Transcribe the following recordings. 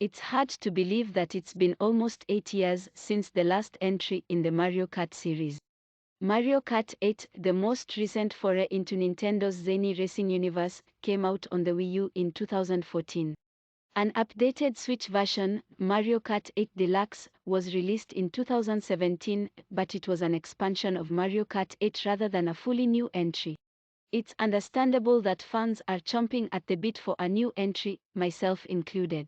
It's hard to believe that it's been almost 8 years since the last entry in the Mario Kart series. Mario Kart 8, the most recent foray into Nintendo's zany racing universe, came out on the Wii U in 2014. An updated Switch version, Mario Kart 8 Deluxe, was released in 2017, but it was an expansion of Mario Kart 8 rather than a fully new entry. It's understandable that fans are chomping at the bit for a new entry, myself included.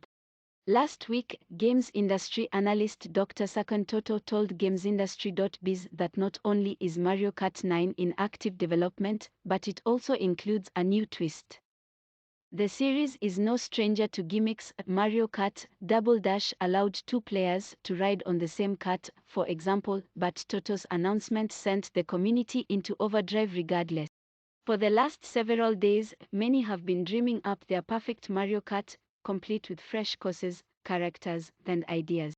Last week, games industry analyst Dr. Sakon Toto told GamesIndustry.biz that not only is Mario Kart 9 in active development, but it also includes a new twist. The series is no stranger to gimmicks. Mario Kart Double Dash allowed two players to ride on the same kart, for example, but Toto's announcement sent the community into overdrive regardless. For the last several days, many have been dreaming up their perfect Mario Kart, complete with fresh courses, characters, and ideas.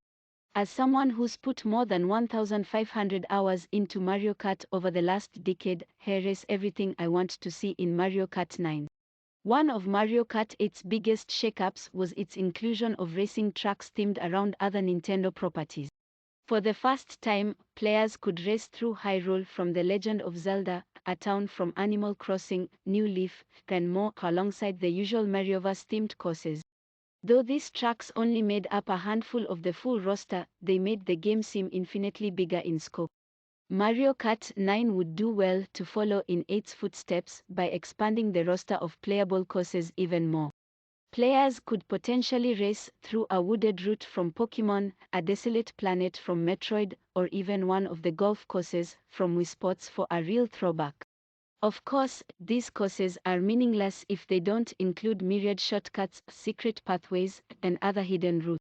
As someone who's put more than 1,500 hours into Mario Kart over the last decade, here is everything I want to see in Mario Kart 9. One of Mario Kart 8's biggest shakeups was its inclusion of racing tracks themed around other Nintendo properties. For the first time, players could race through Hyrule from The Legend of Zelda, a town from Animal Crossing, New Leaf, and more, alongside the usual Marioverse-themed courses. Though these tracks only made up a handful of the full roster, they made the game seem infinitely bigger in scope. Mario Kart 9 would do well to follow in 8's footsteps by expanding the roster of playable courses even more. Players could potentially race through a wooded route from Pokémon, a desolate planet from Metroid, or even one of the golf courses from Wii Sports for a real throwback. Of course, these courses are meaningless if they don't include myriad shortcuts, secret pathways, and other hidden routes.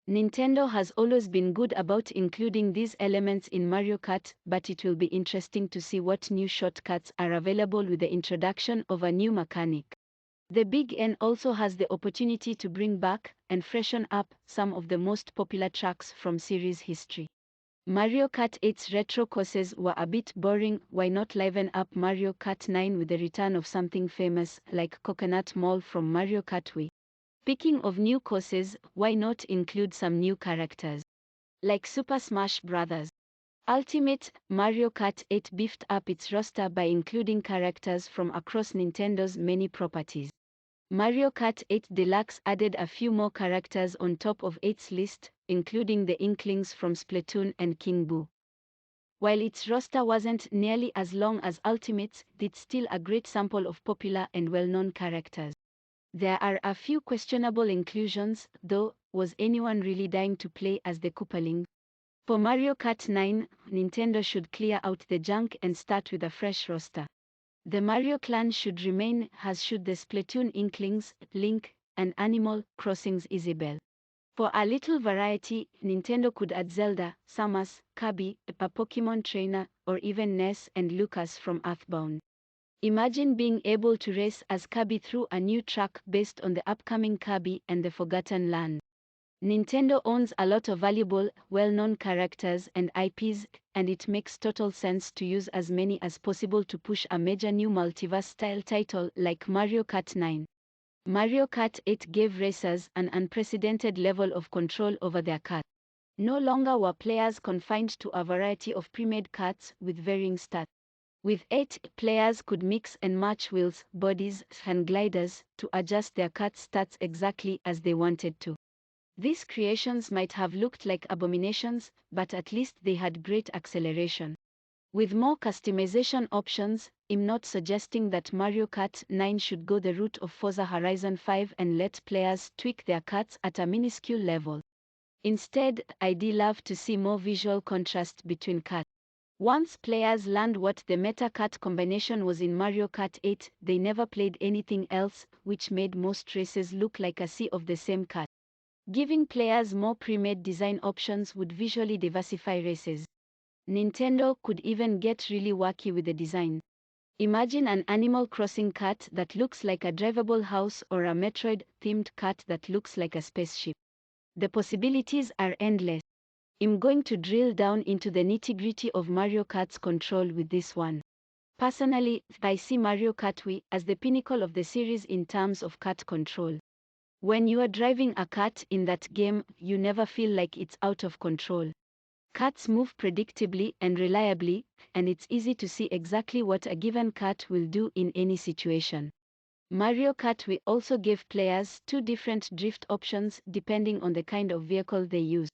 Nintendo has always been good about including these elements in Mario Kart, but it will be interesting to see what new shortcuts are available with the introduction of a new mechanic. The Big N also has the opportunity to bring back and freshen up some of the most popular tracks from series history. Mario Kart 8's retro courses were a bit boring. Why not liven up Mario Kart 9 with the return of something famous like Coconut Mall from Mario Kart Wii? Speaking of new courses, why not include some new characters? Like Super Smash Bros. Ultimate, Mario Kart 8 beefed up its roster by including characters from across Nintendo's many properties. Mario Kart 8 Deluxe added a few more characters on top of 8's list, including the Inklings from Splatoon and King Boo. While its roster wasn't nearly as long as Ultimate's, it's still a great sample of popular and well-known characters. There are a few questionable inclusions, though. Was anyone really dying to play as the Koopaling? For Mario Kart 9, Nintendo should clear out the junk and start with a fresh roster. The Mario clan should remain, as should the Splatoon Inklings, Link, and Animal Crossing's Isabelle. For a little variety, Nintendo could add Zelda, Samus, Kirby, a Pokémon trainer, or even Ness and Lucas from Earthbound. Imagine being able to race as Kirby through a new track based on the upcoming Kirby and the Forgotten Land. Nintendo owns a lot of valuable, well-known characters and IPs, and it makes total sense to use as many as possible to push a major new multiverse-style title like Mario Kart 9. Mario Kart 8 gave racers an unprecedented level of control over their karts. No longer were players confined to a variety of pre-made karts with varying stats. With 8, players could mix and match wheels, bodies, and gliders to adjust their kart stats exactly as they wanted to. These creations might have looked like abominations, but at least they had great acceleration. With more customization options, I'm not suggesting that Mario Kart 9 should go the route of Forza Horizon 5 and let players tweak their karts at a minuscule level. Instead, I'd love to see more visual contrast between karts. Once players learned what the Meta Kart combination was in Mario Kart 8, they never played anything else, which made most races look like a sea of the same kart. Giving players more pre-made design options would visually diversify races. Nintendo could even get really wacky with the design. Imagine an Animal Crossing kart that looks like a drivable house or a Metroid-themed kart that looks like a spaceship. The possibilities are endless. I'm going to drill down into the nitty-gritty of Mario Kart's control with this one. Personally, I see Mario Kart Wii as the pinnacle of the series in terms of kart control. When you are driving a kart in that game, you never feel like it's out of control. Karts move predictably and reliably, and it's easy to see exactly what a given kart will do in any situation. Mario Kart Wii also gave players two different drift options depending on the kind of vehicle they use.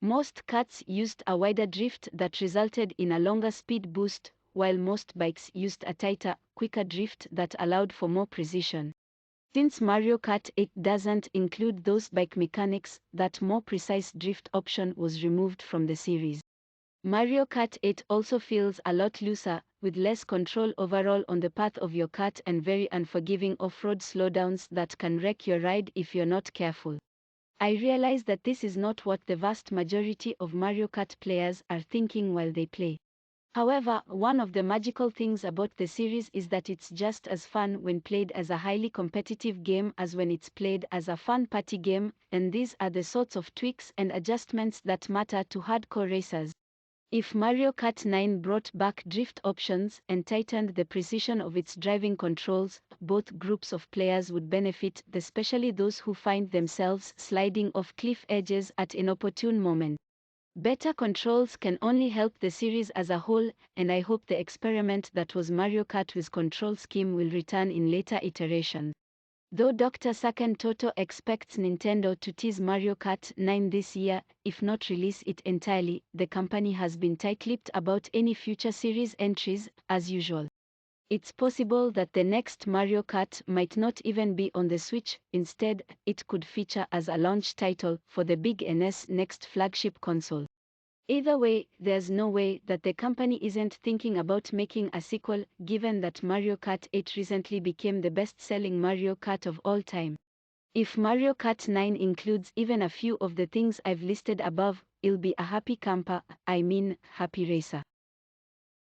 Most karts used a wider drift that resulted in a longer speed boost, while most bikes used a tighter, quicker drift that allowed for more precision. Since Mario Kart 8 doesn't include those bike mechanics, that more precise drift option was removed from the series. Mario Kart 8 also feels a lot looser, with less control overall on the path of your kart and very unforgiving off-road slowdowns that can wreck your ride if you're not careful. I realize that this is not what the vast majority of Mario Kart players are thinking while they play. However, one of the magical things about the series is that it's just as fun when played as a highly competitive game as when it's played as a fun party game, and these are the sorts of tweaks and adjustments that matter to hardcore racers. If Mario Kart 9 brought back drift options and tightened the precision of its driving controls, both groups of players would benefit, especially those who find themselves sliding off cliff edges at inopportune moments. Better controls can only help the series as a whole, and I hope the experiment that was Mario Kart with control scheme will return in later iterations. Though Dr. Saken Toto expects Nintendo to tease Mario Kart 9 this year, if not release it entirely, the company has been tight-lipped about any future series entries, as usual. It's possible that the next Mario Kart might not even be on the Switch, instead, it could feature as a launch title for the Big NS next flagship console. Either way, there's no way that the company isn't thinking about making a sequel, given that Mario Kart 8 recently became the best-selling Mario Kart of all time. If Mario Kart 9 includes even a few of the things I've listed above, it'll be a happy camper, I mean, happy racer.